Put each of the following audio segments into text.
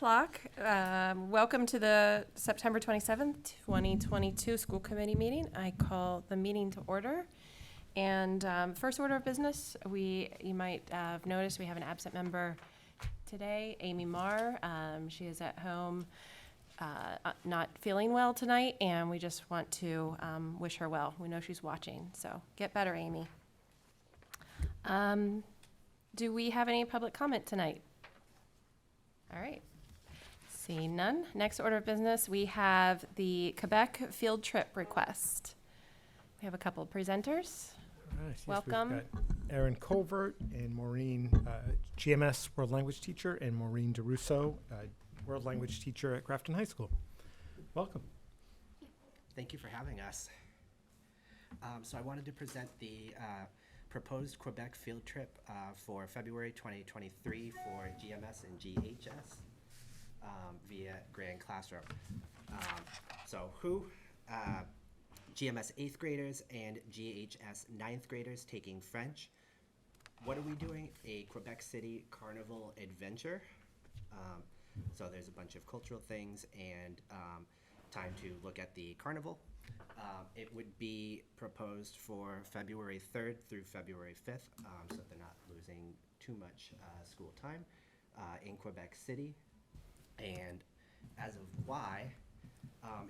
o'clock. Welcome to the September 27th, 2022 school committee meeting. I call the meeting to order. And first order of business, you might have noticed we have an absent member today, Amy Marr. She is at home, not feeling well tonight, and we just want to wish her well. We know she's watching, so get better, Amy. Do we have any public comment tonight? All right. Seeing none. Next order of business, we have the Quebec field trip request. We have a couple of presenters. All right, yes, Welcome. we've got Erin Colvert and Maureen, GMS World Language Teacher, and Maureen DeRusso, World Language Teacher at Grafton High School. Welcome. Thank you for having us. So I wanted to present the proposed Quebec field trip for February 2023 for GMS and GHS via Grand Classroom. GMS 8th graders and GHS 9th graders taking French. What are we doing? A Quebec City Carnival adventure. So there's a bunch of cultural things and time to look at the carnival. It would be proposed for February 3rd through February 5th, so they're not losing too much school time in Quebec City. And as of why,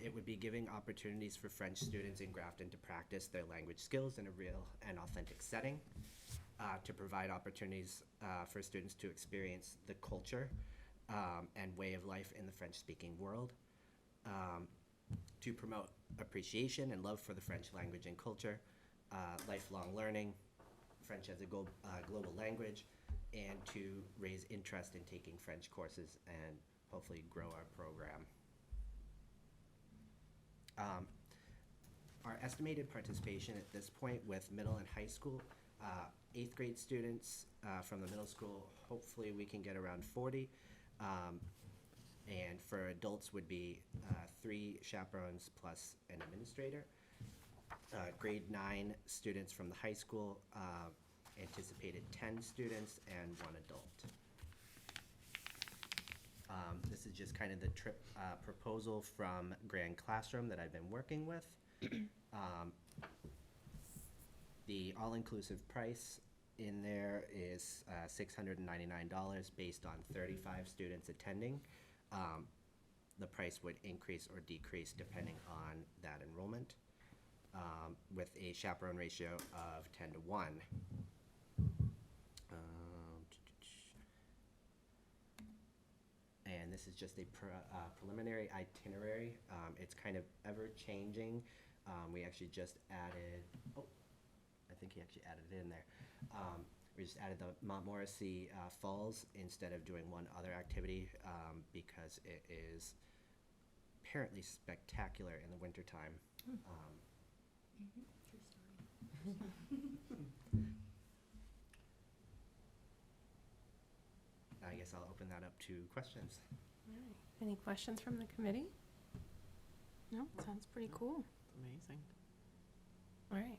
it would be giving opportunities for French students in Grafton to practice their language skills in a real and authentic setting, to provide opportunities for students to experience the culture and way of life in the French-speaking world, to promote appreciation and love for the French language and culture, lifelong learning, French as a global language, and to raise interest in taking French courses and hopefully grow our program. Our estimated participation at this point with middle and high school, 8th grade students from the middle school, hopefully we can get around 40. And for adults would be 3 chaperones plus an administrator. Grade 9 students from the high school, anticipated 10 students and 1 adult. This is just kind of the trip proposal from Grand Classroom that I've been working with. The all-inclusive price in there is $699 based on 35 students attending. The price would increase or decrease depending on that enrollment, with a chaperone ratio of 10 to 1. And this is just a preliminary itinerary. It's kind of ever changing. We actually just added, I think he actually added it in there. We just added the Montmorency Falls instead of doing one other activity because it is apparently spectacular in the wintertime. True story. I guess I'll open that up to questions. All right. Any questions from the committee? No, sounds pretty cool. Amazing. All right.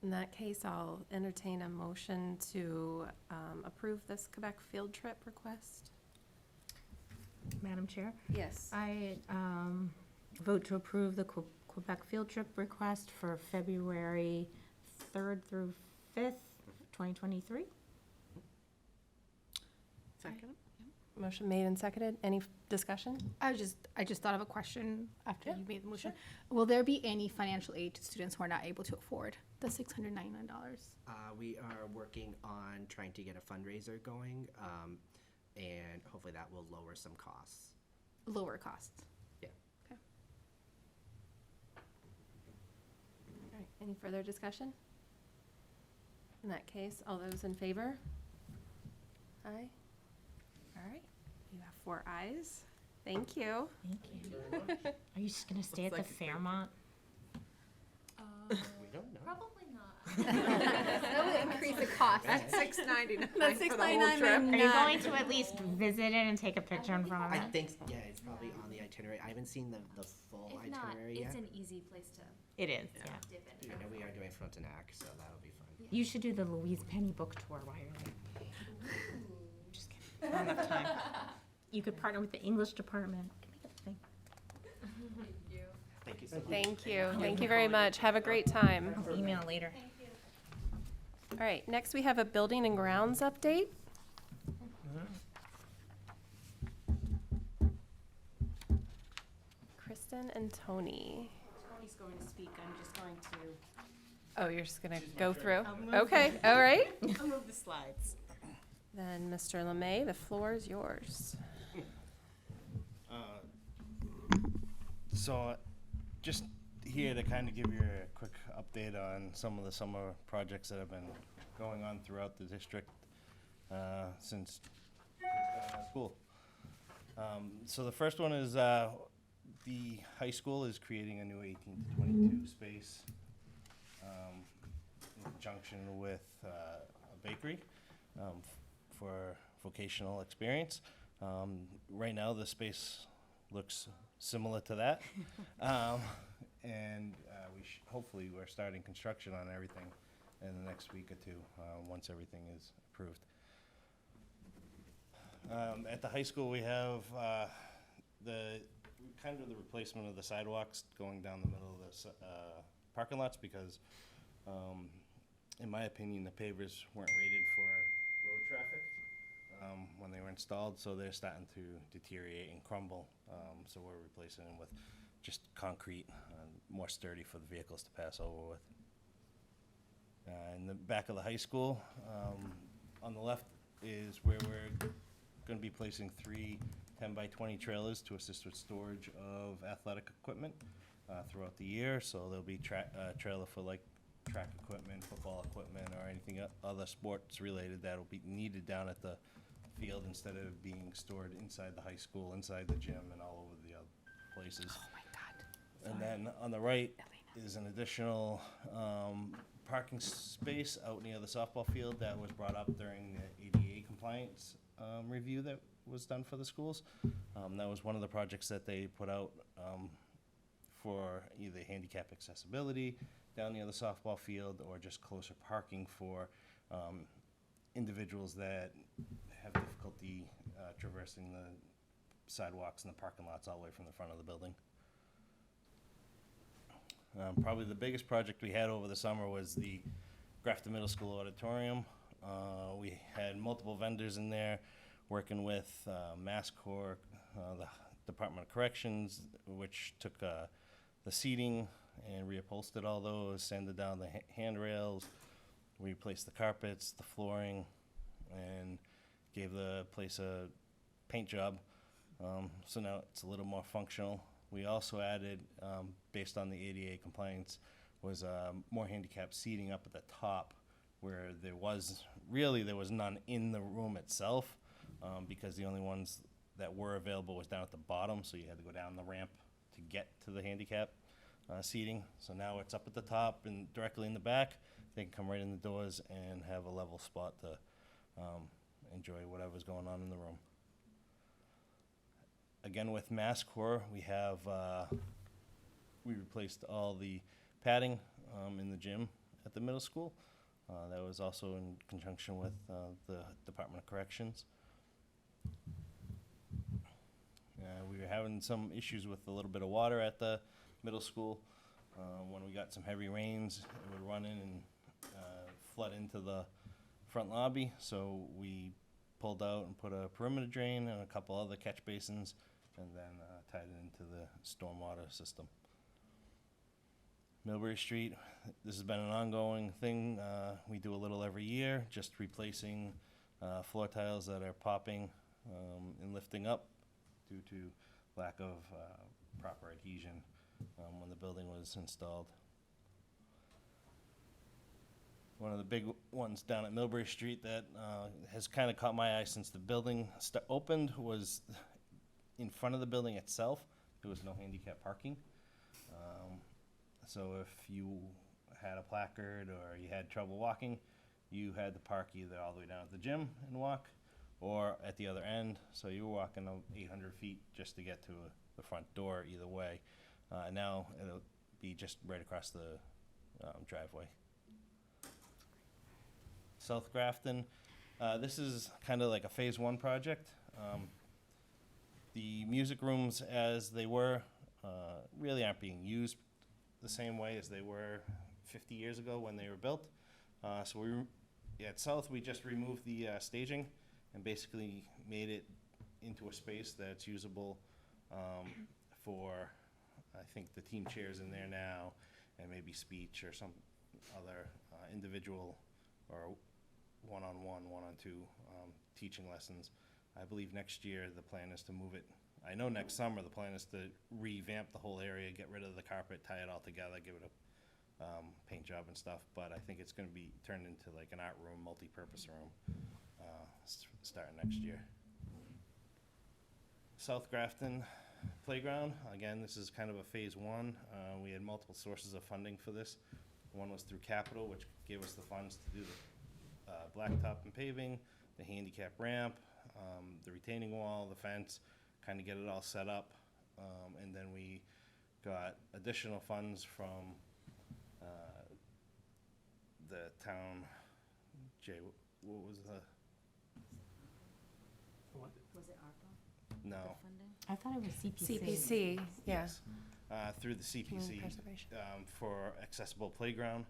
In that case, I'll entertain a motion to approve this Quebec field trip request. Madam Chair, Yes. I vote to approve the Quebec field trip request for February 3rd through 5th, 2023. Second. Motion made and seconded. Any discussion? I just thought of a question after Yeah, you made the motion. Will there be any financial aid to students who are not able to afford the $699? We are working on trying to get a fundraiser going, and hopefully that will lower some costs. Lower costs. Yeah. Okay. All right. Any further discussion? In that case, all those in favor? Aye. All right. You have 4 ayes. Thank you. Thank you. Are you just going to stay at the Fairmont? We don't know. Probably not. That would increase the cost. That's $6.99 That's for the whole $6.99 trip. Are you going to at least visit it and take a picture in front of I it? think, yeah, it's probably on the itinerary. I haven't seen the full If not, itinerary it's yet. an easy place to It is, yeah. dip in. I know we are doing Frontenac, so that'll be fun. You should do the Louise Penny book tour while you're there. Just kidding. I don't have time. you could partner with the English department. Thank you so much. Thank you. Thank you very much. Have a great time. I'll email later. All right, next we have a building and grounds update. Kristen and Tony. Tony's going to speak, I'm just going to. Oh, you're just gonna go through? I'll move Okay, all right. I'll move the slides. Then, Mr. Lemay, the floor is yours. So, just here to kind of give you a quick update on some of the summer projects that have been going on throughout the district since school. So the first one is the high school is creating a new 18 to 22 space in conjunction with a bakery for vocational experience. Right now, the space looks similar to that. And hopefully we're starting construction on everything in the next week or two, once everything is approved. At the high school, we have the replacement of the sidewalks going down the middle of the parking lots because, in my opinion, the pavers weren't rated for road traffic when they were installed, so they're starting to deteriorate and crumble. So we're replacing them with just concrete, more sturdy for the vehicles to pass over with. In the back of the high school, on the left is where we're going to be placing 3 10x20 trailers to assist with storage of athletic equipment throughout the year. So there'll be trailer for like track equipment, football equipment, or anything other sports related that'll be needed down at the field instead of being stored inside the high school, inside the gym, and all over the other places. Oh my God. And then on the right is an additional parking space out near the softball field that was brought up during the ADA compliance review that was done for the schools. That was one of the projects that they put out for either handicap accessibility down near the softball field or just closer parking for individuals that have difficulty traversing the sidewalks and the parking lots all the way from the front of the building. Probably the biggest project we had over the summer was the Grafton Middle School Auditorium. We had multiple vendors in there working with Mass Corps, the Department of Corrections, which took the seating and reupholstered all those, sanded down the handrails, replaced the carpets, the flooring, and gave the place a paint job. So now it's a little more functional. We also added, based on the ADA compliance, was more handicapped seating up at the top where there was none in the room itself because the only ones that were available was down at the bottom, so you had to go down the ramp to get to the handicap seating. So now it's up at the top and directly in the back. They can come right in the doors and have a level spot to enjoy whatever's going on in the room. Again, with Mass Corps, we replaced all the padding in the gym at the middle school. That was also in conjunction with the Department of Corrections. We were having some issues with a little bit of water at the middle school. When we got some heavy rains, it would run in and flood into the front lobby. So we pulled out and put a perimeter drain and a couple other catch basins and then tied it into the stormwater system. Millbury Street, this has been an ongoing thing. We do a little every year, just replacing floor tiles that are popping and lifting up due to lack of proper adhesion when the building was installed. One of the big ones down at Millbury Street that has kind of caught my eye since the building opened was in front of the building itself. There was no handicap parking. So if you had a placard or you had trouble walking, you had to park either all the way down at the gym and walk or at the other end. So you were walking 800 feet just to get to the front door either way. Now it'll be just right across the driveway. South Grafton, this is kind of like a phase 1 project. The music rooms as they were really aren't being used the same way as they were 50 years ago when they were built. So at South, we just removed the staging and basically made it into a space that's usable for, I think, the team chairs in there now, and maybe speech or some other individual or one-on-one, one-on-two teaching lessons. I believe next year the plan is to move it. I know next summer the plan is to revamp the whole area, get rid of the carpet, tie it all together, give it a paint job and stuff. But I think it's going to be turned into like an art room, multi-purpose room, starting next year. South Grafton Playground, again, this is kind of a phase one. We had multiple sources of funding for this. One was through capital, which gave us the funds to do the blacktop and paving, the handicap ramp, the retaining wall, the fence, kind of get it all set up. And then we got additional funds from the town. Jay, what was the? Was it ARPA? No. Funding? I thought it was CPC. CPC, yeah. Yes. Through the CPC Preservation. for accessible playground.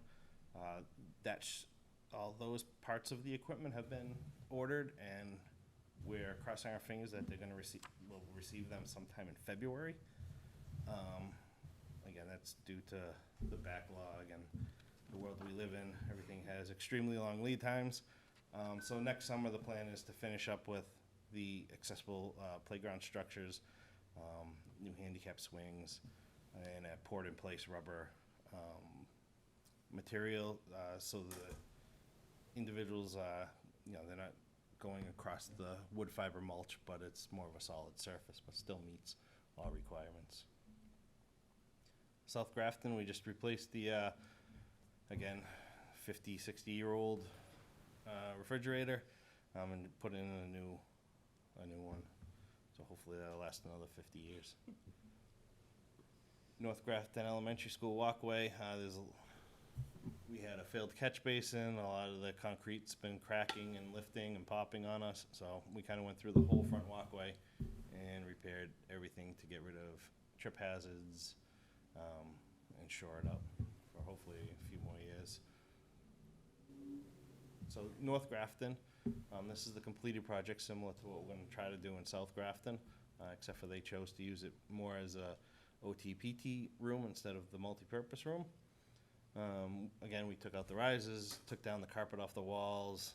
All those parts of the equipment have been ordered, and we're crossing our fingers that they're going to receive them sometime in February. Again, that's due to the backlog and the world we live in. Everything has extremely long lead times. So next summer, the plan is to finish up with the accessible playground structures, new handicap swings, and a poured-in-place rubber material, so the individuals, they're not going across the wood fiber mulch, but it's more of a solid surface, but still meets all requirements. South Grafton, we just replaced the, again, 50, 60-year-old refrigerator, and put in a new one. So hopefully that'll last another 50 years. North Grafton Elementary School walkway, we had a failed catch basin. A lot of the concrete's been cracking and lifting and popping on us. So we kind of went through the whole front walkway and repaired everything to get rid of trip hazards, and shore it up for hopefully a few more years. So North Grafton, this is the completed project similar to what we're going to try to do in South Grafton, except for they chose to use it more as a OT-PT room instead of the multi-purpose room. Again, we took out the risers, took down the carpet off the walls,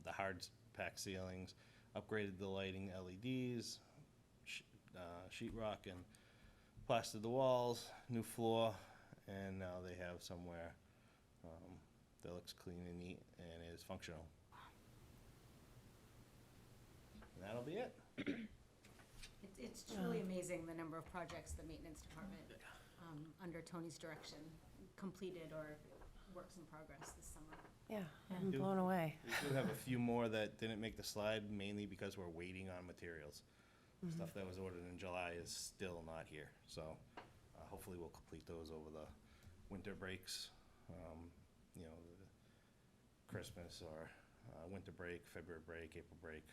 the hard pack ceilings, upgraded the lighting LEDs, sheetrock, and plastered the walls, new floor, and now they have somewhere that looks clean and neat and is functional. And that'll be it. It's truly amazing the number of projects the maintenance department, under Tony's direction, completed or works in progress this summer. Yeah, I'm blown away. We do have a few more that didn't make the slide, mainly because we're waiting on materials. Stuff that was ordered in July is still not here, so hopefully we'll complete those over the winter breaks, Christmas or winter break, February break, April break.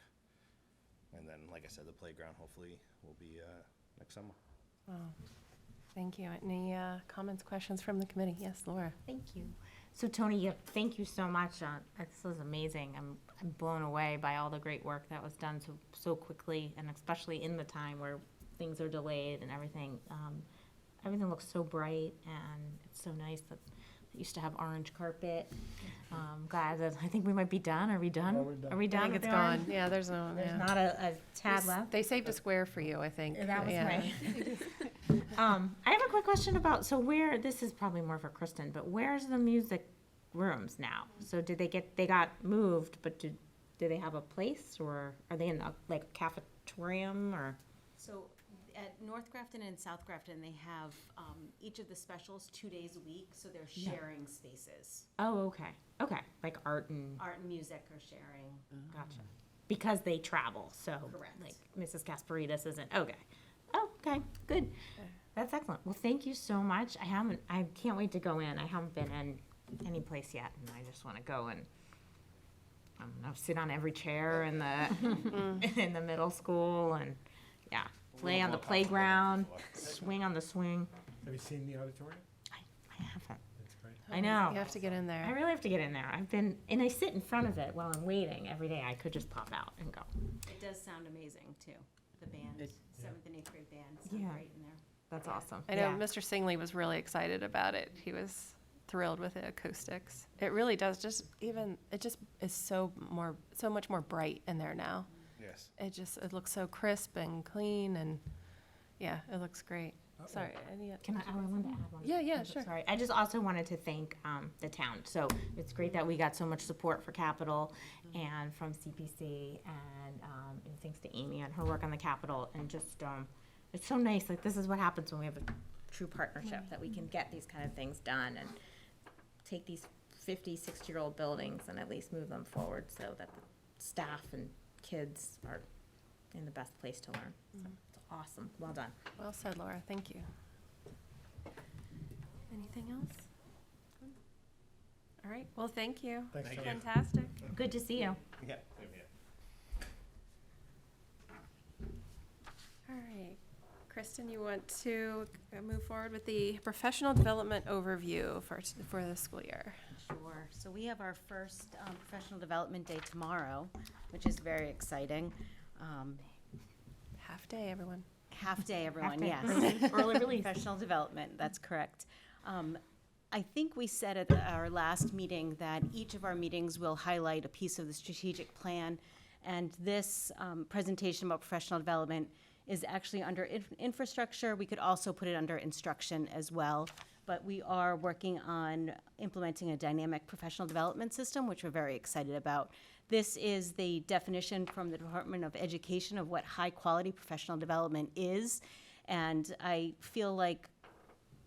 And then, like I said, the playground hopefully will be next summer. Wow. Thank you. Any comments, questions from the committee? Yes, Laura. Thank you. So Tony, thank you so much. This was amazing. I'm blown away by all the great work that was done so quickly, and especially in the time where things are delayed and everything. Everything looks so bright, and it's so nice that it used to have orange carpet. Guys, I think we might be done. Are we done? Are we I done? think with it's the orange? gone. Yeah, there's no. There's not a tad left. They saved a square for you, I think. That was yeah. right. I have a quick question about, this is probably more for Kristen, but where's the music rooms now? So they got moved, but do they have a place, or are they in a cafetorium, or? So at North Grafton and South Grafton, they have each of the specials 2 days a week, so they're sharing spaces. Oh, okay. Like art and music are sharing. Gotcha. Because they travel, so. Correct. Like Mrs. Kasparidis isn't, okay. Oh, okay, good. That's excellent. Well, thank you so much. I can't wait to go in. I haven't been in any place yet, and I just want to go and, I don't know, sit on every chair in the in the middle school and Yeah, play on the playground, swing on the swing. Have you seen the auditorium? I haven't. It's great. I know. You have to get in there. I really have to get in there. And I sit in front of it while I'm waiting every day. I could just pop out and go. It does sound amazing too. The band, seventh and eighth grade band sound Yeah. great in there. That's awesome. I know Yeah. Mr. Singley was really excited about it. He was thrilled with the acoustics. It really does it just is so much more bright in there now. Yes. It looks so crisp and clean and yeah, it looks great. Sorry, Can I wanted to add one. Yeah, I'm sure. Sorry, I just also wanted to thank the town. So it's great that we got so much support for capital and from CPC and thanks to Amy and her work on the capital and just it's so nice. Like this is what happens when we have a true partnership that we can get these kind of things done and take these 50, 60-year-old buildings and at least move them forward so that the staff and kids are in the best place to learn. So it's awesome. Well done. Well said, Laura. Thank you. Anything else? All right. Well, thank you. Thanks, Thank John. you. Fantastic. Good to see you. Yeah, same here. All right. Kristen, you want to move forward with the professional development overview for the school year? Sure. So we have our first professional development day tomorrow, which is very exciting. Half day, everyone. Half day, everyone, day. yes. Early release. Professional development, that's correct. I think we said at our last meeting that each of our meetings will highlight a piece of the strategic plan. And this presentation about professional development is actually under infrastructure. We could also put it under instruction as well. But we are working on implementing a dynamic professional development system, which we're very excited about. This is the definition from the Department of Education of what high-quality professional development is. And I feel like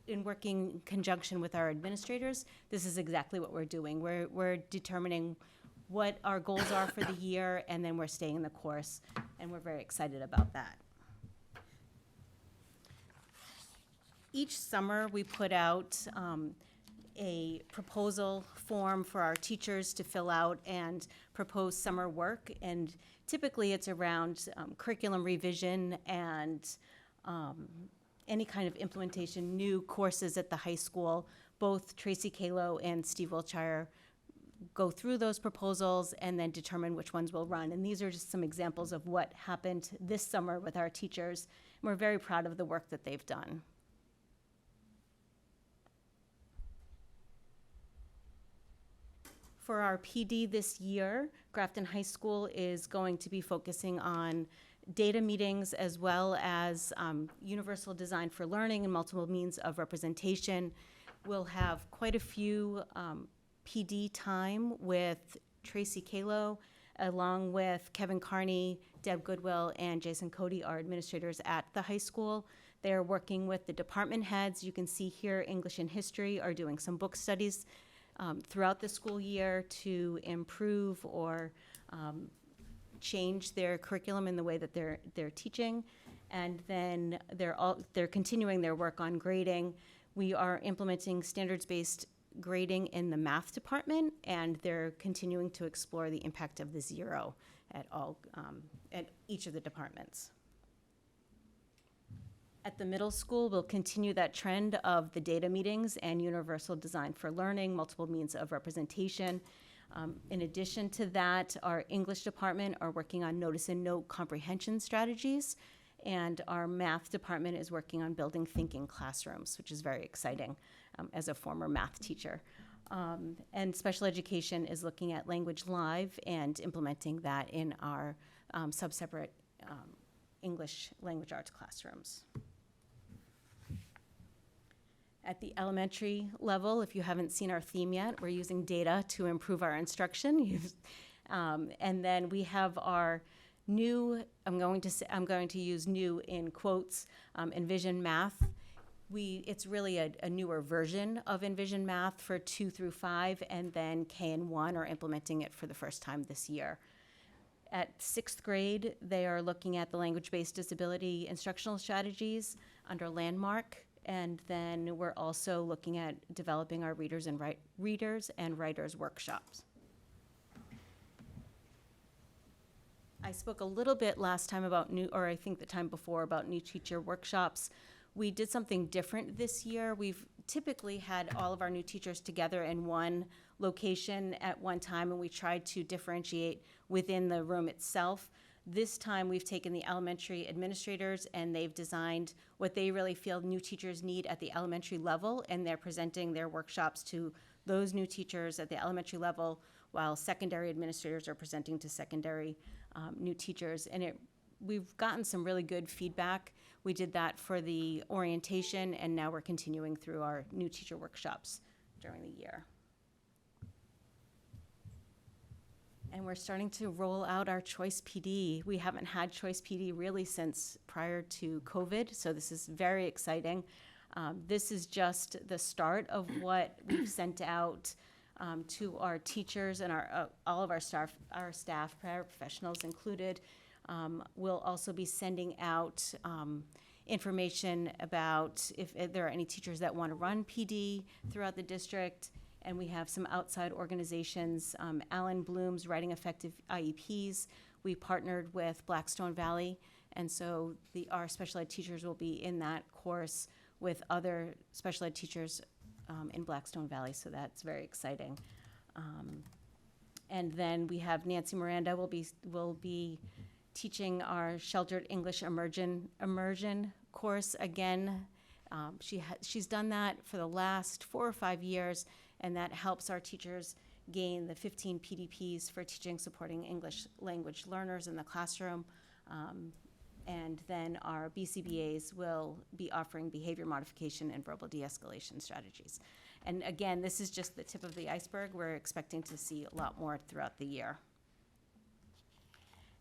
in working in conjunction with our administrators, this is exactly what we're doing. We're determining what our goals are for the year, and then we're staying the course, and we're very excited about that. Each summer, we put out a proposal form for our teachers to fill out and propose summer work. And typically, it's around curriculum revision and any kind of implementation, new courses at the high school. Both Tracy Kalo and Steve Wiltshire go through those proposals and then determine which ones will run. And these are just some examples of what happened this summer with our teachers. And we're very proud of the work that they've done. For our PD this year, Grafton High School is going to be focusing on data meetings as well as universal design for learning and multiple means of representation. We'll have quite a few PD time with Tracy Kalo, along with Kevin Carney, Deb Goodwill, and Jason Cody, our administrators at the high school. They're working with the department heads. You can see here English and History are doing some book studies throughout the school year to improve or change their curriculum in the way that they're teaching. And then they're continuing their work on grading. We are implementing standards-based grading in the math department, and they're continuing to explore the impact of the zero at each of the departments. At the middle school, we'll continue that trend of the data meetings and universal design for learning, multiple means of representation. In addition to that, our English department are working on notice and note comprehension strategies, and our math department is working on building thinking classrooms, which is very exciting as a former math teacher. And special education is looking at Language Live and implementing that in our sub-separate English language arts classrooms. At the elementary level, if you haven't seen our theme yet, we're using data to improve our instruction. And then we have our new, I'm going to use new in quotes, Envision Math. It's really a newer version of Envision Math for 2 through 5, and then K and 1 are implementing it for the first time this year. At 6th grade, they are looking at the language-based disability instructional strategies under Landmark. And then we're also looking at developing our readers and writers workshops. I spoke a little bit last time about I think the time before about new teacher workshops. We did something different this year. We've typically had all of our new teachers together in one location at one time, and we tried to differentiate within the room itself. This time, we've taken the elementary administrators, and they've designed what they really feel new teachers need at the elementary level, and they're presenting their workshops to those new teachers at the elementary level, while secondary administrators are presenting to secondary new teachers. And we've gotten some really good feedback. We did that for the orientation, and now we're continuing through our new teacher workshops during the year. And we're starting to roll out our Choice PD. We haven't had Choice PD really since prior to COVID, so this is very exciting. This is just the start of what we've sent out to our teachers and all of our staff, paraprofessionals included. We'll also be sending out information about if there are any teachers that want to run PD throughout the district. And we have some outside organizations, Alan Bloom's Writing Effective IEPs. We partnered with Blackstone Valley, and so our special ed teachers will be in that course with other special ed teachers in Blackstone Valley, so that's very exciting. And then we have Nancy Miranda will be teaching our Sheltered English Immersion course again. She's done that for the last 4 or 5 years, and that helps our teachers gain the 15 PDPs for teaching supporting English language learners in the classroom. And then our BCBAs will be offering behavior modification and verbal de-escalation strategies. And again, this is just the tip of the iceberg. We're expecting to see a lot more throughout the year.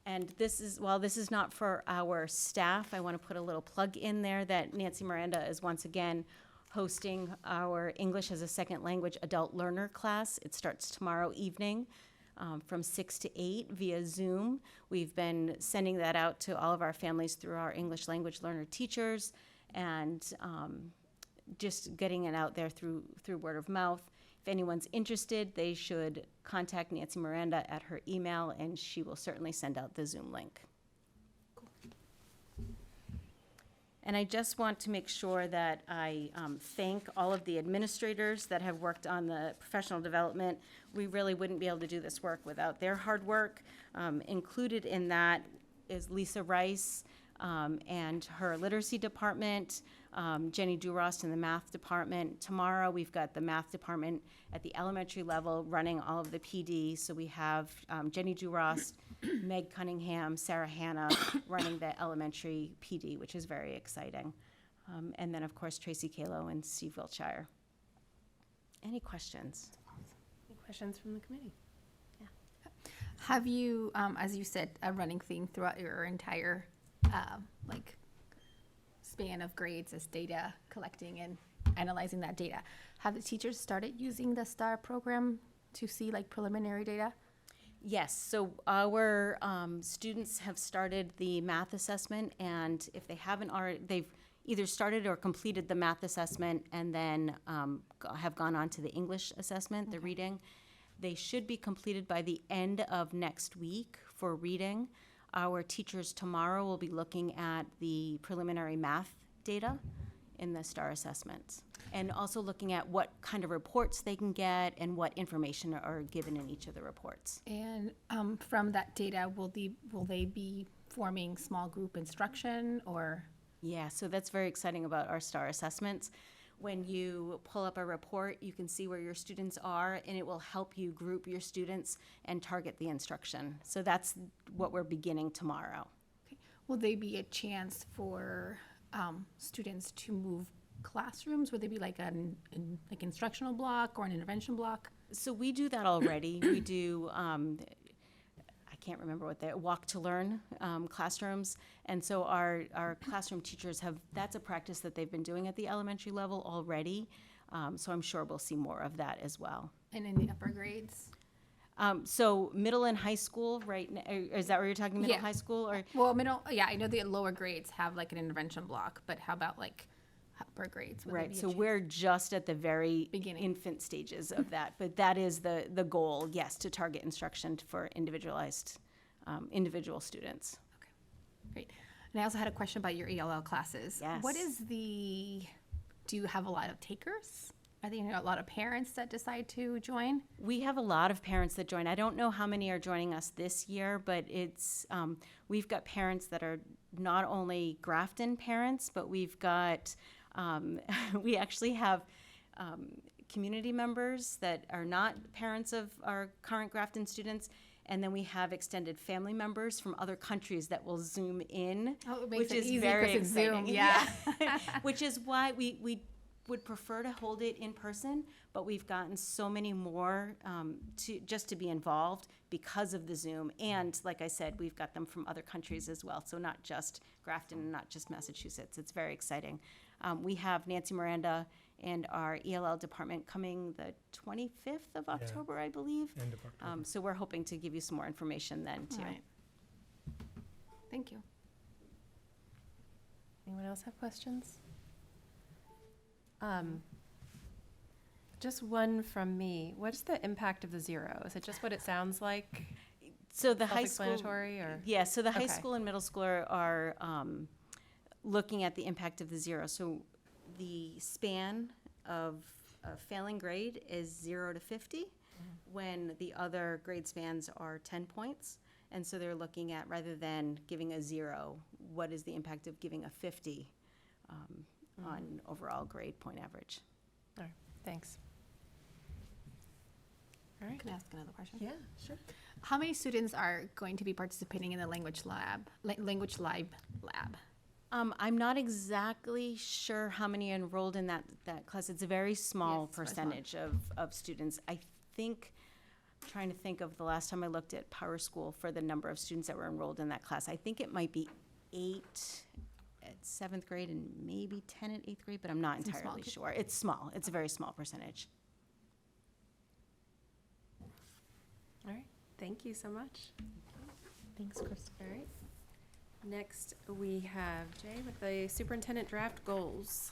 And while this is not for our staff, I want to put a little plug in there that Nancy Miranda is once again hosting our English as a Second Language adult learner class. It starts tomorrow evening from 6 to 8 via Zoom. We've been sending that out to all of our families through our English language learner teachers, and just getting it out there through word of mouth. If anyone's interested, they should contact Nancy Miranda at her email, and she will certainly send out the Zoom link. And I just want to make sure that I thank all of the administrators that have worked on the professional development. We really wouldn't be able to do this work without their hard work. Included in that is Lisa Rice and her literacy department, Jenny Durost in the math department. Tomorrow we've got the math department at the elementary level running all of the PD. So we have Jenny Durost, Meg Cunningham, Sarah Hanna running the elementary PD, which is very exciting. And then, of course, Tracy Kalo and Steve Wiltshire. Any questions? Any questions from the committee? Have you, as you said, a running theme throughout your entire span of grades as data collecting and analyzing that data? Have the teachers started using the STAR program to see preliminary data? Yes, so our students have started the math assessment, and if they haven't already, they've either started or completed the math assessment and then have gone on to the English assessment, the reading. They should be completed by the end of next week for reading. Our teachers tomorrow will be looking at the preliminary math data in the STAR assessments, and also looking at what kind of reports they can get and what information are given in each of the reports. And from that data, will they be forming small group instruction or? Yeah, so that's very exciting about our STAR assessments. When you pull up a report, you can see where your students are, and it will help you group your students and target the instruction. So that's what we're beginning tomorrow. Okay. Will they be a chance for students to move classrooms? Would they be an instructional block or an intervention block? So we do that already. We do, I can't remember what they're, walk to learn classrooms. And so our classroom teachers that's a practice that they've been doing at the elementary level already. So I'm sure we'll see more of that as well. And in the upper grades? So middle and high school, right? Is that what you're talking, middle, high school? Or well, middle, yeah, I know the lower grades have an intervention block, but how about upper grades? Right, so we're just at the very beginning infant stages of that, but that is the goal, yes, to target instruction for individualized individual students. Great. And I also had a question about your ELL classes. What Yes. is do you have a lot of takers? Are there a lot of parents that decide to join? We have a lot of parents that join. I don't know how many are joining us this year, but it's we've got parents that are not only Grafton parents, but we've got we actually have community members that are not parents of our current Grafton students. And then we have extended family members from other countries that will Zoom in, Oh, it makes which it is easy very 'cause it's exciting. Zoom, yeah. Which is why we would prefer to hold it in person, but we've gotten so many more to be involved because of the Zoom. And like I said, we've got them from other countries as well, so not just Grafton and not just Massachusetts. It's very exciting. We have Nancy Miranda and our ELL department coming the 25th of October, I believe. End of October. So we're hoping to give you some more information then, too. All right. Thank you. Anyone else have questions? Just one from me. What's the impact of the zero? Is it just what it sounds like? So the high school, Self-explanatory, or? yeah. So the high Okay. school and middle school are looking at the impact of the zero. So the span of a failing grade is 0 to 50, when the other grade spans are 10 points. And so they're looking at, rather than giving a 0, what is the impact of giving a 50 on overall grade point average? All right, thanks. All right. Can I ask another question? Yeah, sure. How many students are going to be participating in the language lab, language lab? I'm not exactly sure how many enrolled in that class. It's a very small Yes, it's very small. percentage of students. I think, trying to think of the last time I looked at Power School for the number of students that were enrolled in that class. I think it might be 8 at 7th grade and maybe 10 at 8th grade, but I'm not Seems small. entirely sure. It's small. It's a very small percentage. All right, thank you so much. Thanks, Chris. All right. Next, we have Jay with the superintendent draft goals.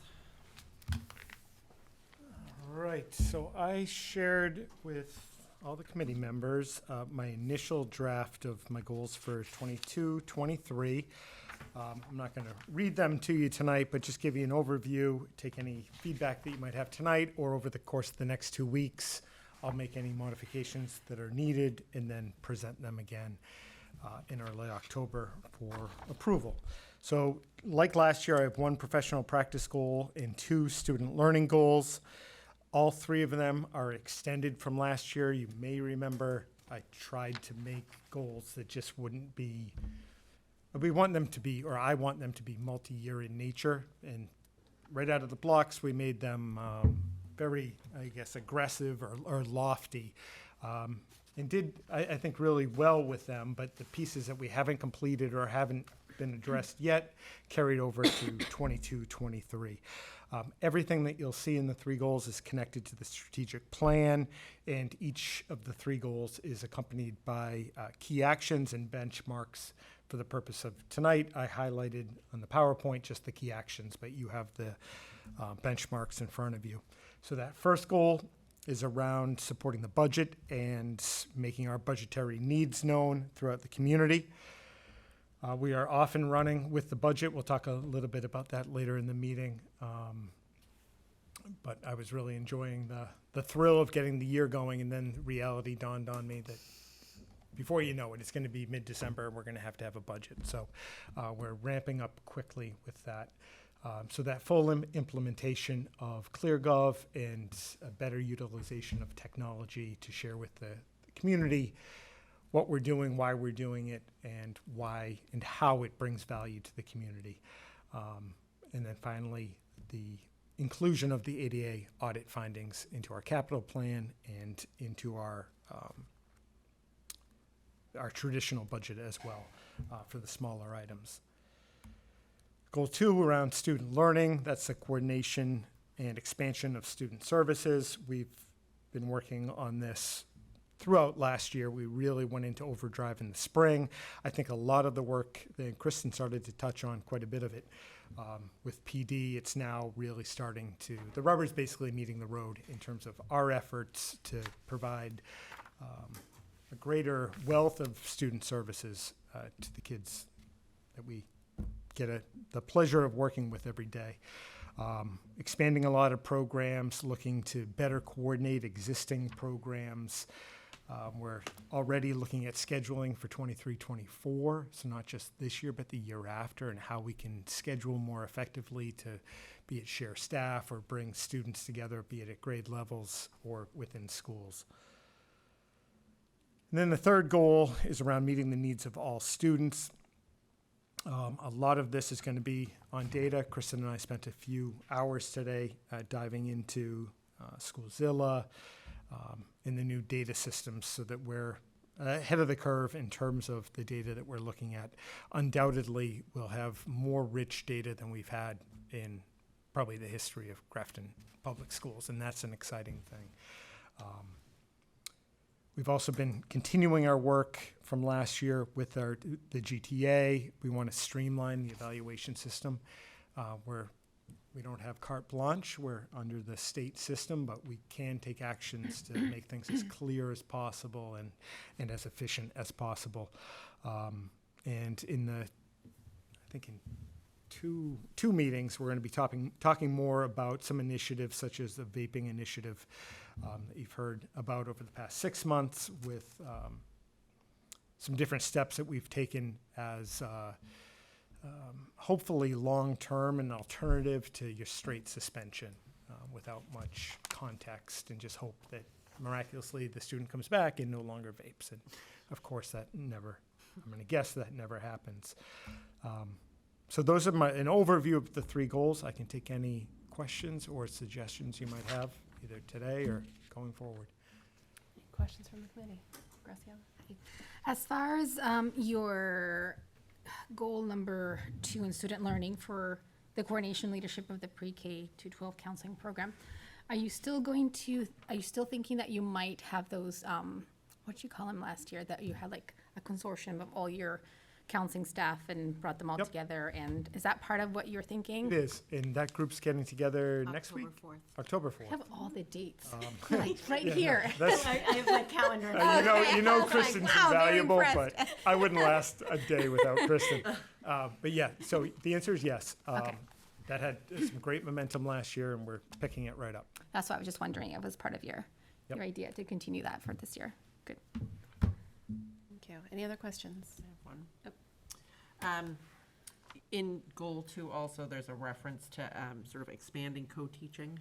All right, so I shared with all the committee members my initial draft of my goals for 22-23. I'm not going to read them to you tonight, but just give you an overview, take any feedback that you might have tonight or over the course of the next 2 weeks. I'll make any modifications that are needed and then present them again in early October for approval. So like last year, I have 1 professional practice goal and 2 student learning goals. All 3 of them are extended from last year. You may remember I tried to make goals that just wouldn't be, we want them to be, or I want them to be multi-year in nature. And right out of the blocks, we made them very, I guess, aggressive or lofty. And did, I think, really well with them, but the pieces that we haven't completed or haven't been addressed yet carried over to 22-23. Everything that you'll see in the 3 goals is connected to the strategic plan, and each of the 3 goals is accompanied by key actions and benchmarks. For the purpose of tonight, I highlighted on the PowerPoint just the key actions, but you have the benchmarks in front of you. So that first goal is around supporting the budget and making our budgetary needs known throughout the community. We are off and running with the budget. We'll talk a little bit about that later in the meeting. But I was really enjoying the thrill of getting the year going, and then reality dawned on me that before you know it, it's going to be mid-December and we're going to have a budget. So we're ramping up quickly with that. So that full implementation of ClearGov and a better utilization of technology to share with the community what we're doing, why we're doing it, and why and how it brings value to the community. And then finally, the inclusion of the ADA audit findings into our capital plan and into our traditional budget as well for the smaller items. Goal 2 around student learning, that's the coordination and expansion of student services. We've been working on this throughout last year. We really went into overdrive in the spring. I think a lot of the work that Kristen started to touch on, quite a bit of it, with PD, it's now really starting to, the rubber's basically meeting the road in terms of our efforts to provide a greater wealth of student services to the kids that we get the pleasure of working with every day. Expanding a lot of programs, looking to better coordinate existing programs. We're already looking at scheduling for 23-24, so not just this year, but the year after, and how we can schedule more effectively to be it share staff or bring students together, be it at grade levels or within schools. And then the third goal is around meeting the needs of all students. A lot of this is going to be on data. Kristen and I spent a few hours today diving into Schoolzilla and the new data systems so that we're ahead of the curve in terms of the data that we're looking at. Undoubtedly, we'll have more rich data than we've had in probably the history of Grafton Public Schools, and that's an exciting thing. We've also been continuing our work from last year with the GTA. We want to streamline the evaluation system where we don't have carte blanche. We're under the state system, but we can take actions to make things as clear as possible and as efficient as possible. And in I think in two meetings, we're going to be talking more about some initiatives such as the Vaping Initiative that you've heard about over the past 6 months, with some different steps that we've taken as hopefully long-term and alternative to your straight suspension without much context, and just hope that miraculously the student comes back and no longer vapes. And of course I'm going to guess that never happens. So those are an overview of the 3 goals. I can take any questions or suggestions you might have, either today or going forward. Questions from the committee? Graciela? As far as your goal number 2 in student learning for the coordination leadership of the pre-K to 12 counseling program, are you still thinking that you might have those, what you call them last year, that you had like a consortium of all your counseling staff and brought them all Yep. together? And is that part of what you're thinking? It is, and that group's getting together next week, October 4th. October I 4th. have all the dates, like right Yeah, here. no, that's, I have my calendar. you know I was like, Kristen's wow, very invaluable, impressed. but I wouldn't last a day without Kristen. But yeah, so the answer is yes. Okay. That had some great momentum last year, and we're picking it right up. That's why I was just wondering if it was part of your Yep. idea to continue that for this year. Good. Thank you. Any other questions? I have one. In goal 2 also, there's a reference to sort of expanding co-teaching.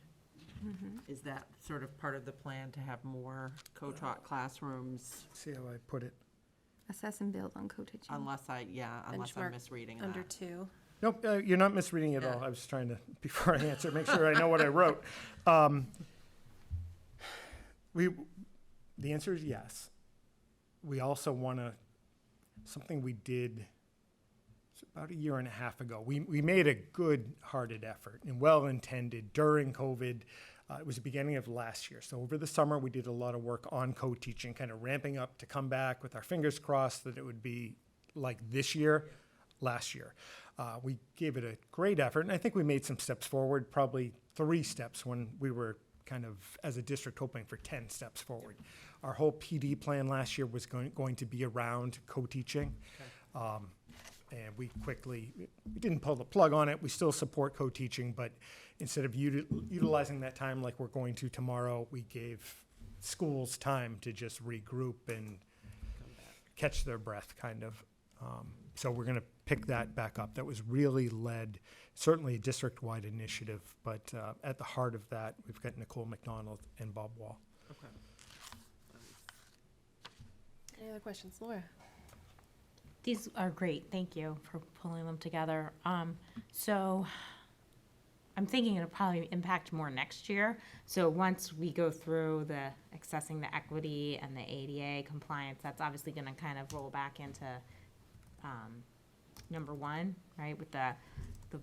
Is that sort of part of the plan to have more co-taught classrooms? See how I put it? Assess and build on co-teaching. Unless I'm Benchmark misreading Under that. 2. Nope, you're not misreading it at all. Yeah. I was trying to, before I answer, make sure I know what I wrote. The answer is yes. We also want to, something we did about a year and a half ago. We made a good-hearted effort and well-intended during COVID. It was the beginning of last year. So over the summer, we did a lot of work on co-teaching, kind of ramping up to come back with our fingers crossed that it would be like this year, last year. We gave it a great effort, and I think we made some steps forward, probably 3 steps when we were kind of, as a district, hoping for 10 steps forward. Our whole PD plan last year was going to be around co-teaching. And we didn't pull the plug on it. We still support co-teaching, but instead of utilizing that time like we're going to tomorrow, we gave schools time to just regroup and catch their breath, kind of. So we're going to pick that back up. That was really led, certainly a district-wide initiative, but at the heart of that, we've got Nicole McDonald and Bob Wall. Okay. Any other questions? Laura? These are great. Thank you for pulling them together. So I'm thinking it'll probably impact more next year. So once we go through the accessing the equity and the ADA compliance, that's obviously going to kind of roll back into number 1, right, with the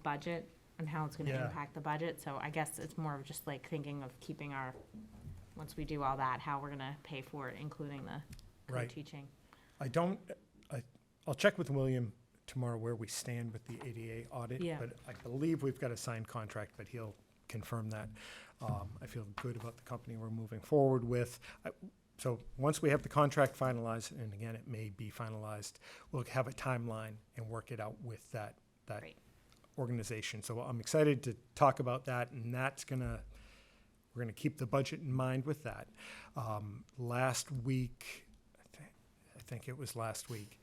budget and how it's going to Yeah. impact the budget. So I guess it's more of just like thinking of keeping our, once we do all that, how we're going to pay for it, including the Right. co-teaching. I'll check with William tomorrow where we stand with the ADA audit. Yeah. But I believe we've got a signed contract, but he'll confirm that. I feel good about the company we're moving forward with. So once we have the contract finalized, and again, it may be finalized, we'll have a timeline and work it out with that Great. organization. So I'm excited to talk about that, and we're gonna keep the budget in mind with that. Last week, I think it was last week.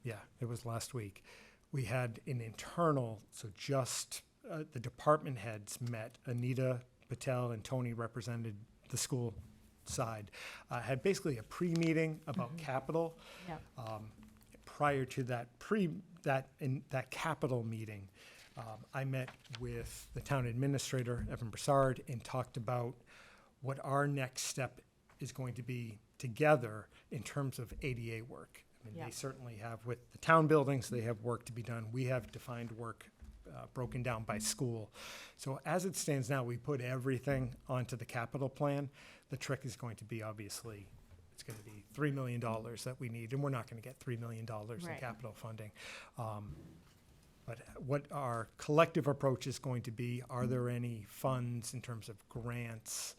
Yeah, it was last week. We had an internal, so just the department heads met. Anita Patel and Tony represented the school side. Had basically a pre-meeting about capital. Yep. Prior to that capital meeting, I met with the town administrator, Evan Broussard, and talked about what our next step is going to be together in terms of ADA work. I mean, Yeah. they certainly have, with the town buildings, they have work to be done. We have defined work broken down by school. So as it stands now, we put everything onto the capital plan. The trick is going to be, obviously, it's going to be $3 million that we need, and we're not going to get $3 million in Right. capital funding. But what our collective approach is going to be, are there any funds in terms of grants,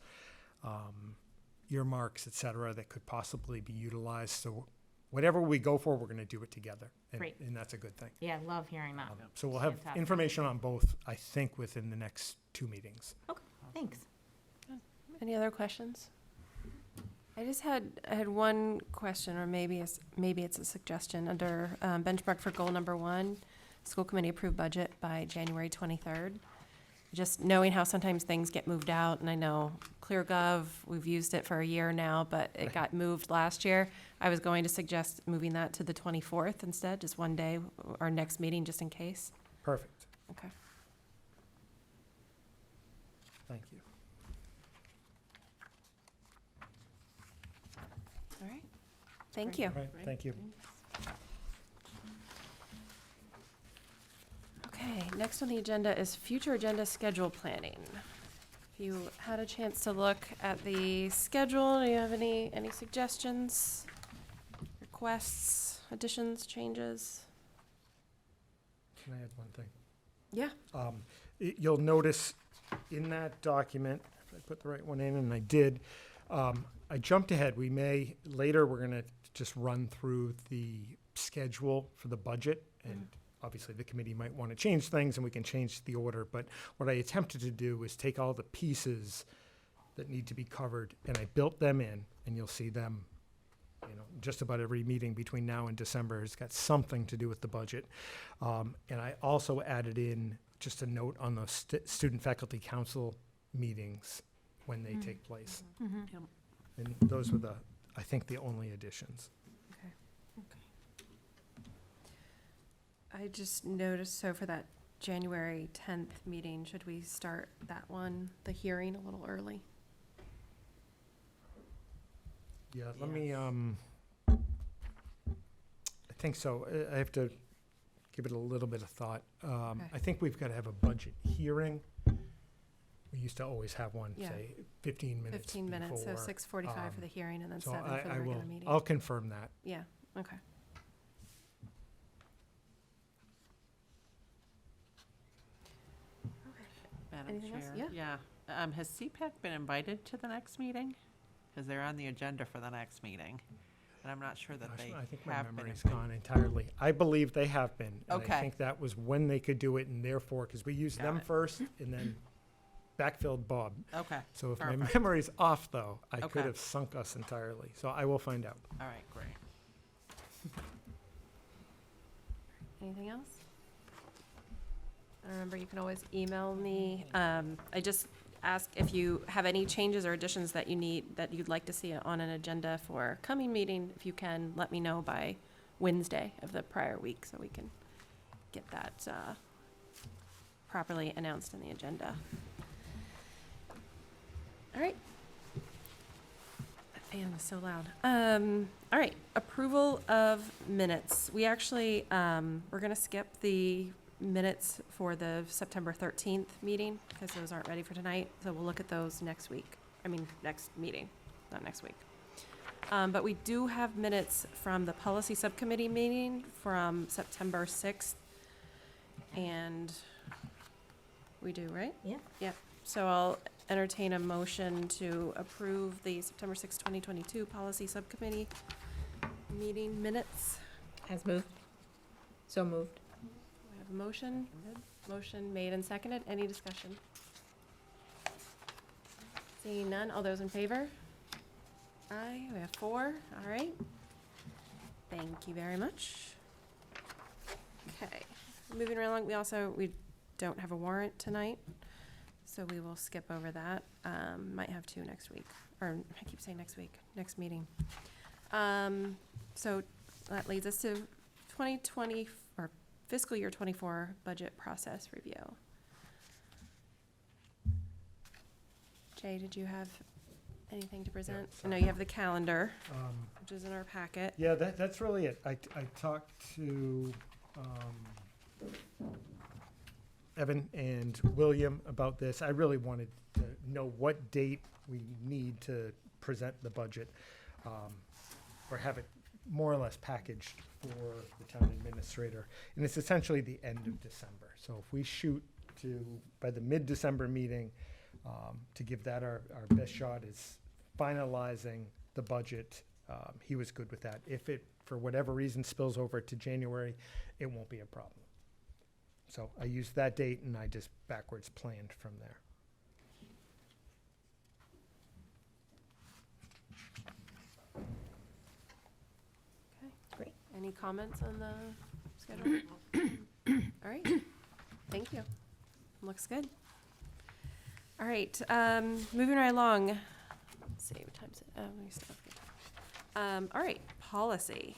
earmarks, et cetera, that could possibly be utilized? So whatever we go for, we're going to do it together. Great. And that's a good thing. Yeah, love hearing that. So we'll have Fantastic. information on both, I think, within the next 2 meetings. Okay, thanks. Any other questions? I had one question, or maybe it's a suggestion. Under benchmark for goal number 1, school committee approved budget by January 23rd. Just knowing how sometimes things get moved out, and I know ClearGov, we've used it for a year now, but it got moved last year. I was going to suggest moving that to the 24th instead, just one day, our next meeting, just in case. Perfect. Okay. Thank you. All right. Thank you. All right, thank you. Okay, next on the agenda is future agenda schedule planning. If you had a chance to look at the schedule, do you have any suggestions, requests, additions, changes? Can I add one thing? Yeah. You'll notice in that document, if I put the right one in, and I did, I jumped ahead. Later, we're going to just run through the schedule for the budget, and obviously the committee might want to change things, and we can change the order. But what I attempted to do was take all the pieces that need to be covered, and I built them in, and you'll see them, just about every meeting between now and December has got something to do with the budget. And I also added in just a note on the student faculty council meetings when they take place. Yep. And those were I think the only additions. I just noticed, so for that January 10th meeting, should we start that one, the hearing, a little early? Yeah, let me, I think so. I have to give it a little bit of thought. I think we've got to have a budget hearing. We used to always have one, Yeah. say, 15 minutes 15 minutes, so before. 6:45 for the hearing and then So 7 for the I will, regular meeting. I'll confirm that. Yeah, okay. Madam Anything else? Chair? Yeah. Yeah. Has CPAC been invited to the next meeting? Because they're on the agenda for the next meeting. And I'm not sure that Gosh, they I think my have been memory's invited. gone entirely. I believe they have been. And Okay. I think that was when they could do it, and therefore, because we used Got them it. first and then backfilled Bob. Okay, So if Perfect. my memory's off, though, I Okay. could have sunk us entirely. So I will find out. all right, great. Anything else? And remember, you can always email me. I just ask if you have any changes or additions that you'd like to see on an agenda for coming meeting. If you can, let me know by Wednesday of the prior week so we can get that properly announced in the agenda. All right. That fan was so loud. All right, approval of minutes. We actually, we're gonna skip the minutes for the September 13th meeting because those aren't ready for tonight. So we'll look at those next week. Next meeting, not next week. But we do have minutes from the policy subcommittee meeting from September 6th. And we do, right? Yeah. Yep. So I'll entertain a motion to approve the September 6, 2022 Policy Subcommittee meeting minutes. As moved. So moved. We have a motion. Motion made and seconded. Any discussion? Seeing none. All those in favor? Aye. We have 4. All right. Thank you very much. Okay. Moving right along, we don't have a warrant tonight, so we will skip over that. Might have 2 next week, or I keep saying next week, next meeting. So that leads us to 2020, or fiscal year 24 budget process review. Jay, did you have anything to present? I know you have the calendar, which is in our packet. Yeah, that's really it. I talked to Evan and William about this. I really wanted to know what date we need to present the budget, or have it more or less packaged for the town administrator. And it's essentially the end of December. So if we shoot to, by the mid-December meeting, to give that our best shot is finalizing the budget, he was good with that. If it, for whatever reason, spills over to January, it won't be a problem. So I used that date and I just backwards planned from there. Okay. Great. Any comments on the schedule? All right. Thank you. Looks good. All right. Moving right along. Let's see, what time is it? Oh, we still have good time. All right. Policy.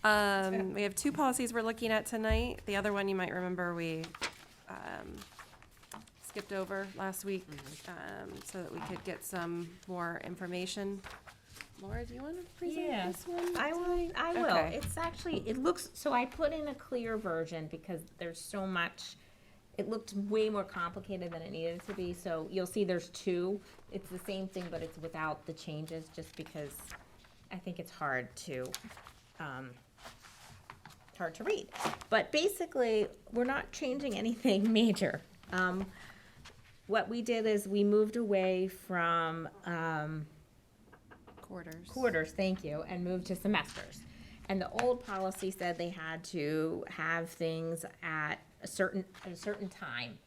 We have 2 policies we're looking at tonight. The other one, you might remember, we skipped over last week so that we could get some more information. Laura, do you want to present this one? I will. tonight? I will. Okay. It's actually, it looks, so I put in a clear version because there's so much, it looked way more complicated than it needed to be. So you'll see there's 2. It's the same thing, but it's without the changes, just because I think it's hard to read. But basically, we're not changing anything major. What we did is we moved away from quarters, thank you, and moved to semesters. And the old policy said they had to have things at a certain time,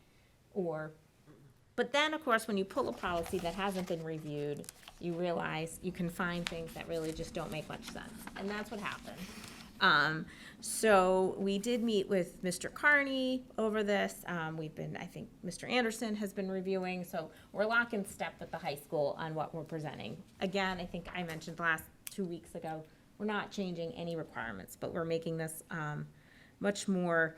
but then, of course, when you pull a policy that hasn't been reviewed, you realize you can find things that really just don't make much sense, and that's what happened. So we did meet with Mr. Carney over this. I think Mr. Anderson has been reviewing, so we're lock in step with the high school on what we're presenting. Again, I think I mentioned last 2 weeks ago, we're not changing any requirements, but we're making this much more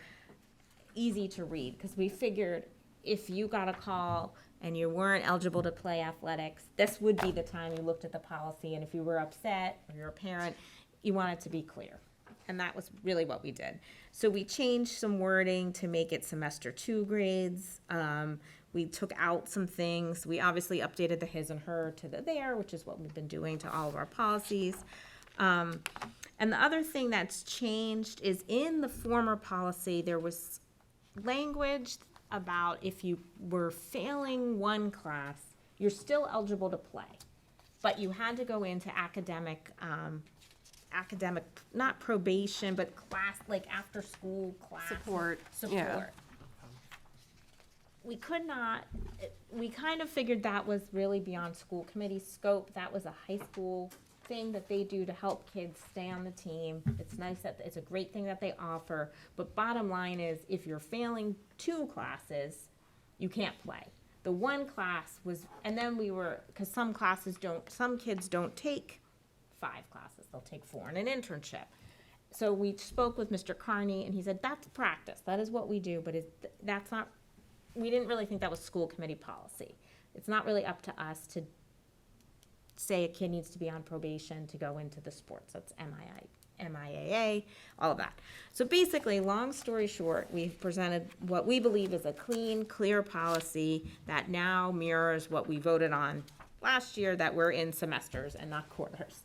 easy to read, because we figured if you got a call and you weren't eligible to play athletics, this would be the time you looked at the policy, and if you were upset or you're a parent, you want it to be clear. And that was really what we did. So we changed some wording to make it semester 2 grades. We took out some things. We obviously updated the his and her to the there, which is what we've been doing to all of our policies. And the other thing that's changed is in the former policy, there was language about if you were failing one class, you're still eligible to play. But you had to go into academic, not probation, but class, like after school class. Support, yeah. We could not, we kind of figured that was really beyond school committee scope. That was a high school thing that they do to help kids stay on the team. It's nice that, it's a great thing that they offer, but bottom line is if you're failing 2 classes, you can't play. The one class was, and then we were, because some kids don't take 5 classes, they'll take 4 in an internship. So we spoke with Mr. Carney and he said, that's practice, that is what we do, but that's not, we didn't really think that was school committee policy. It's not really up to us to say a kid needs to be on probation to go into the sports. That's MIAA, all of that. So basically, long story short, we've presented what we believe is a clean, clear policy that now mirrors what we voted on last year, that we're in semesters and not quarters.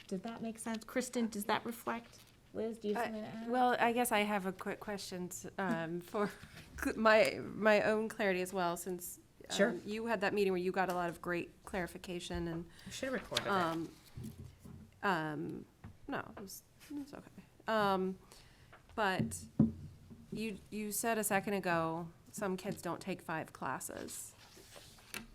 Did that make sense? Kristen, does that reflect? Liz, do you have something to add? Well, I guess I have a quick question for my own clarity as well, since Sure. you had that meeting where you got a lot of great clarification and I should have recorded it. no, it's okay. But you said a second ago some kids don't take 5 classes,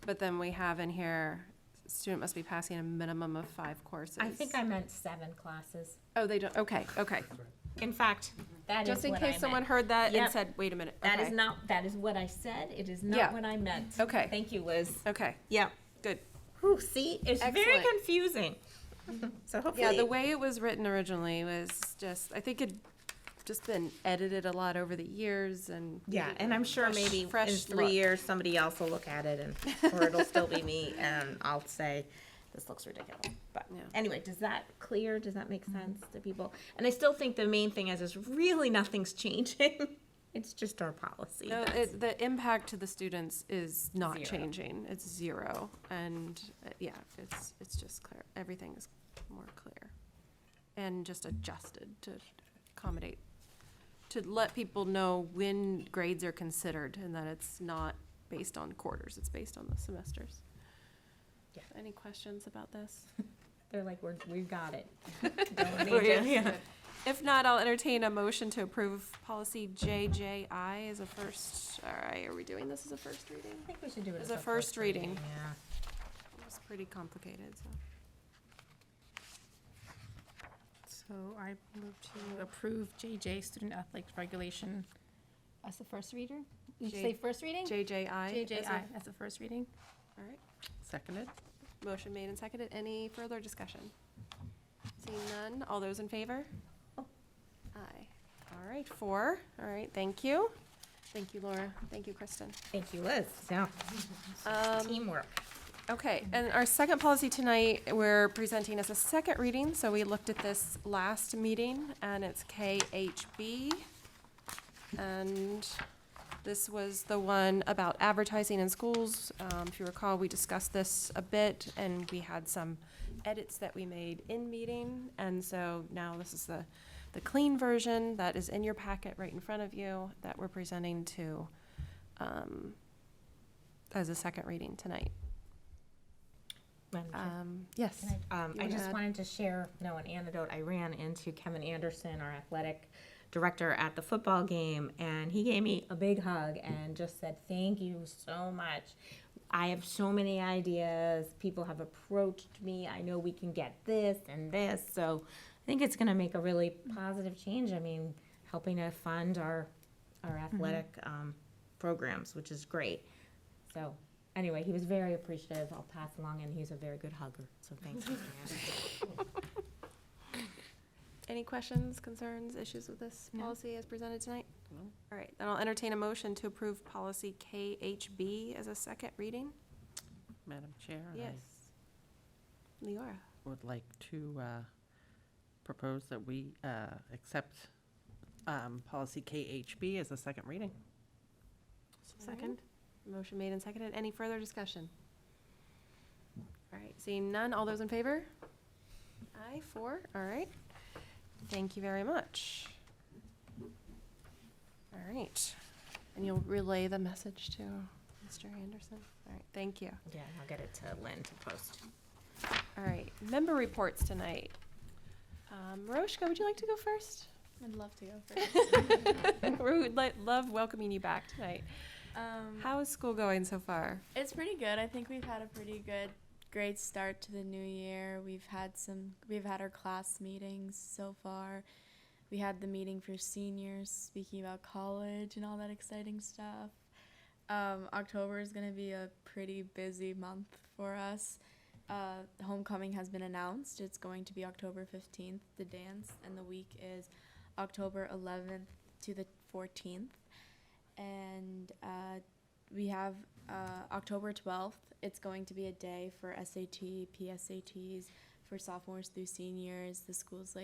but then we have in here student must be passing a minimum of 5 courses. I think I meant 7 classes. Oh, they don't. Okay. In fact, that is Just in what case I someone meant. heard that Yep. and said, "Wait a minute." That is okay. not, that is what I said. It is not Yeah. what I meant. Okay. Thank you, Liz. Okay. Yeah. Good. Whew, see, it's very Excellent. confusing. So hopefully. Yeah, the way it was written originally was just, I think it'd just been edited a lot over the years and. Yeah, and I'm sure Fresh- maybe in fresh 3 look. years, somebody else will look at it and, or it'll still be me and I'll say, this looks ridiculous. But Yeah. anyway, does that clear? Does that make sense to people? And I still think the main thing is really nothing's changing. It's just our policy. No, That's- the impact to the students is not 0. changing. It's 0. And yeah, it's just clear. Everything is more clear. And just adjusted to accommodate, to let people know when grades are considered and that it's not based on quarters, it's based on the semesters. Yeah. Any questions about this? They're like, we've got it. Don't need to- yeah. If not, I'll entertain a motion to approve policy JJI as a first, all right, are we doing this as a first reading? I think we should do it As as a first reading. Yeah. It's pretty complicated, so. So I move to approve JJ Student Athletics Regulation as the first reader. You J- say first reading? JJI. as a- JJI as the first reading. All right, Seconded? motion made and seconded. Any further discussion? Seeing none, all those in favor? Aye. All right, 4. All right, thank you. Thank you, Laura. Thank you, Kristen. Thank you, Liz. Yeah. Teamwork. Okay, and our second policy tonight, we're presenting as a second reading, so we looked at this last meeting, and it's KHB. And this was the one about advertising in schools. If you recall, we discussed this a bit, and we had some edits that we made in meeting, and so now this is the clean version that is in your packet right in front of you that we're presenting to as a second reading tonight. Madam Chair. Yes. Can I You wanna just add? wanted to share, an anecdote. I ran into Kevin Anderson, our athletic director, at the football game, and he gave me a big hug and just said, "Thank you so much. I have so many ideas. People have approached me. I know we can get this and this." So I think it's going to make a really positive change. I mean, helping to fund our athletic programs, which is great. So anyway, he was very appreciative. I'll pass along, and he's a very good hugger. So thanks. Any questions, concerns, issues with this No. policy as presented tonight? No. All right, then I'll entertain a motion to approve policy KHB as a second reading. Madam Chair, Yes. Leora. I would like to propose that we accept policy KHB as a second reading. Second. Motion made and seconded. Any further discussion? All right, seeing none, all those in favor? Aye, 4, all right. Thank you very much. All right, and you'll relay the message to Mr. Anderson? All right, thank you. Yeah, I'll get it to Lynn to post. All right, member reports tonight. Roshka, would you like to go first? I'd love to go first. We would love welcoming you back tonight. How is school going so far? It's pretty good. I think we've had a pretty great start to the new year. We've had our class meetings so far. We had the meeting for seniors, speaking about college and all that exciting stuff. October is going to be a pretty busy month for us. Homecoming has been announced. It's going to be October 15th, the dance, and the week is October 11th to the 14th. And we have October 12th. It's going to be a day for SAT, PSATs for sophomores through seniors. The school's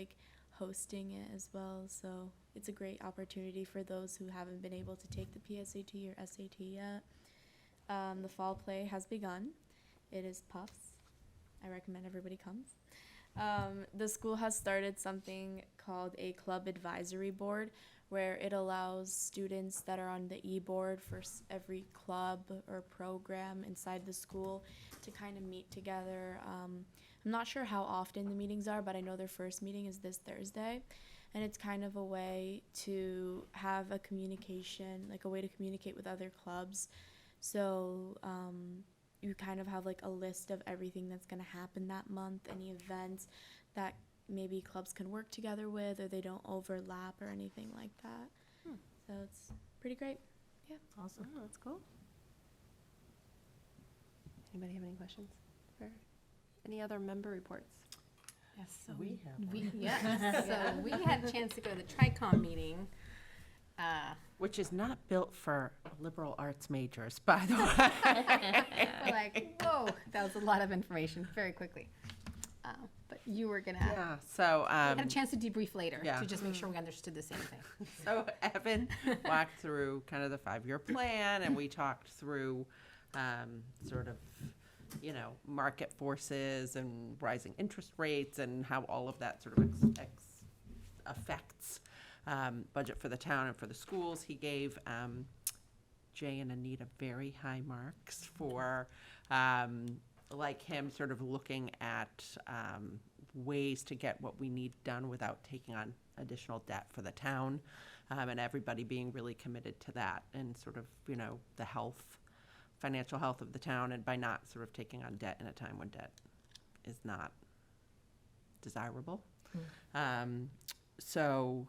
hosting it as well, so it's a great opportunity for those who haven't been able to take the PSAT or SAT yet. The fall play has begun. It is Puffs. I recommend everybody comes. The school has started something called a club advisory board, where it allows students that are on the e-board for every club or program inside the school to kind of meet together. I'm not sure how often the meetings are, but I know their first meeting is this Thursday. And it's kind of a way to have a communication, like a way to communicate with other clubs. So you kind of have like a list of everything that's going to happen that month, any events that maybe clubs can work together with, or they don't overlap or anything like that. So it's pretty great. Awesome. Oh, that's cool. Anybody have any questions? For any other member reports? Yes, so We have we so we had a chance to go to the TRICOM meeting. Which is not built for liberal arts majors, by the way. We're like, whoa, that was a lot of information very quickly. But you were gonna, Yeah, so, we had a chance to debrief later yeah. to just make sure we understood the same thing. so Evan walked through kind of the 5-year plan, and we talked through sort of, you know, market forces and rising interest rates and how all of that sort of affects budget for the town and for the schools. He gave Jay and Anita very high marks for, like him, sort of looking at ways to get what we need done without taking on additional debt for the town, and everybody being really committed to that and sort of, you know, the financial health of the town, and by not sort of taking on debt in a time when debt is not desirable. So,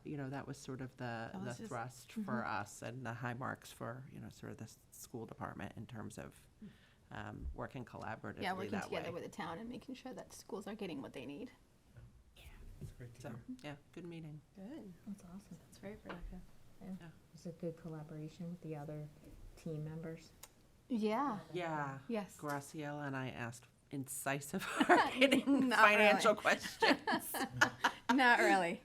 you know, that was sort of the thrust for us, and the high marks for, you know, sort of the school department in terms of working collaboratively Yeah, working that way. together with the town and making sure that schools are getting what they need. It's great to So, hear. yeah, good meeting. Good. That's awesome. That's very productive. It's a good collaboration with the other team members. Yeah, Yeah. yes. Graciela and I asked incisive, hard-hitting Not financial questions. Not really.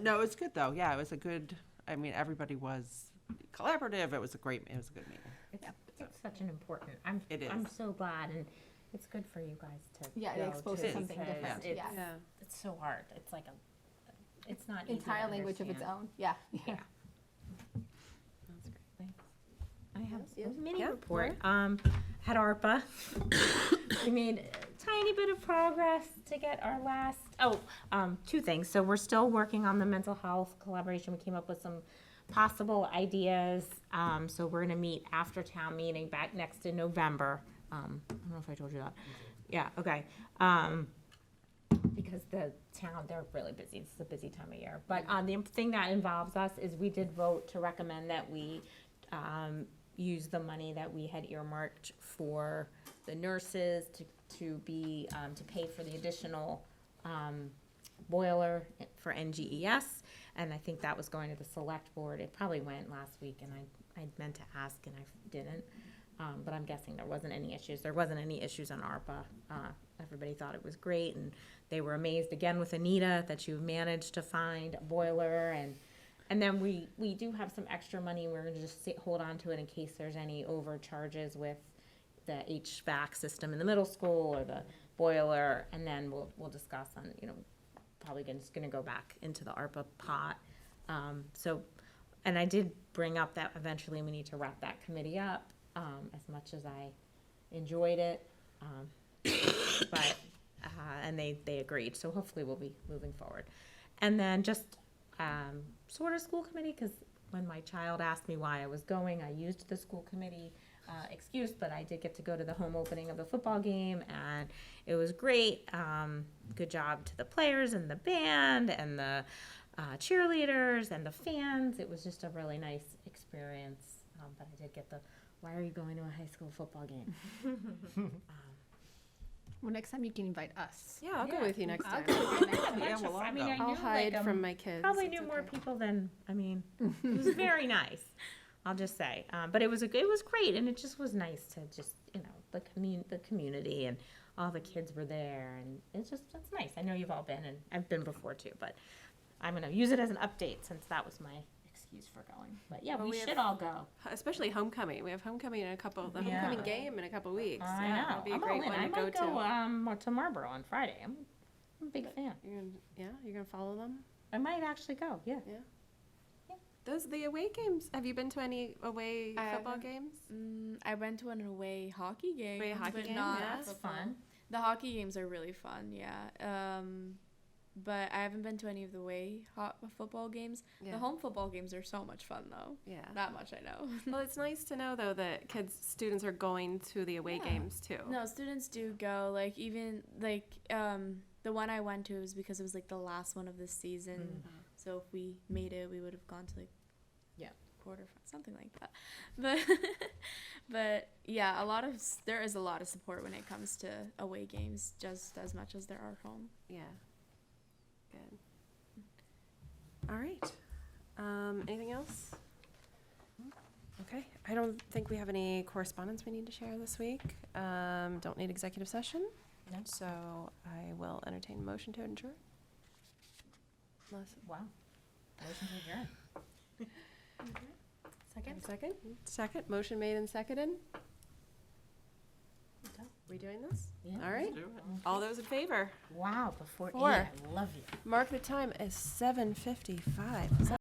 No, it was good though. Yeah, it was a good. I mean, everybody was collaborative. It was a good meeting. It's such an important, It I'm is. so glad, and it's good for you guys to Yeah, it go exposes to something because different, it's- yeah. Yeah. It's so hard. It's like it's not easy to Entire language of its understand. own, yeah. Yeah. That's great. I have Yeah. a mini Yeah, report. Had ARPA. We made a tiny bit of progress to get our last, two things. So we're still working on the mental health collaboration. We came up with some possible ideas. So we're gonna meet after town meeting back next in November. I don't know if I told you that. Yeah, okay. Because the town, they're really busy. It's a busy time of year. But the thing that involves us is we did vote to recommend that we use the money that we had earmarked for the nurses to pay for the additional boiler for NGES. And I think that was going to the select board. It probably went last week, and I meant to ask and I didn't. But I'm guessing there wasn't any issues. There wasn't any issues on ARPA. Everybody thought it was great, and they were amazed again with Anita that you managed to find a boiler. And then we do have some extra money. We're gonna just hold on to it in case there's any overcharges with the HVAC system in the middle school or the boiler. And then we'll discuss on, probably just gonna go back into the ARPA pot. And I did bring up that eventually we need to wrap that committee up. As much as I enjoyed it, and they agreed, so hopefully we'll be moving forward. And then just sort of school committee, because when my child asked me why I was going, I used the school committee excuse, but I did get to go to the home opening of the football game, and it was great. Good job to the players and the band and the cheerleaders and the fans. It was just a really nice experience, but I did get why are you going to a high school football game? Well, next time you can invite us. Yeah, I'll go Yeah. with you next time. Yeah, we'll all go. I'll hide from my kids. Probably It's knew more okay. people than, it was very nice, I'll just say. But it was great, and it just was nice to just, the community, and all the kids were there, and it's nice. I know you've all been, and I've been before too, but I'm gonna use it as an update since that was my excuse. excuse for going. But yeah, Well, we we should have- all go. Especially homecoming. We have homecoming in the Yeah. homecoming game in a couple weeks. I Yeah, know. it'll be a I'm great all in. one I to go might to. go to Marlboro on Friday. I'm a big fan. You're gonna follow them. I might actually go. Yeah. The away games. Have you been to any away I football haven't. games? I went to an away hockey game. Away hockey but game, not yeah. That's football. fun. The hockey games are really fun, yeah. But I haven't been to any of the away football games. Yeah. The home football games are so much fun, though. Yeah. That much I know. Well, it's nice to know though that students are going to the away Yeah. games too. No, students do go. Like even like the one I went to was because it was like the last one of the season. So if we made it, we would have gone to like something like that. But yeah, there is a lot of support when it comes to away games, just as much as there are home. Yeah. Good. All right. Anything else? Okay. I don't think we have any correspondence we need to share this week. Don't need executive session. No. So I will entertain a motion to adjourn. Wow. Motion to adjourn. Second? Second. Motion made and seconded. We doing this? Yeah. All right. Do it. All those in favor? Wow, before 8, Four. I love you. Mark the time as 7:55.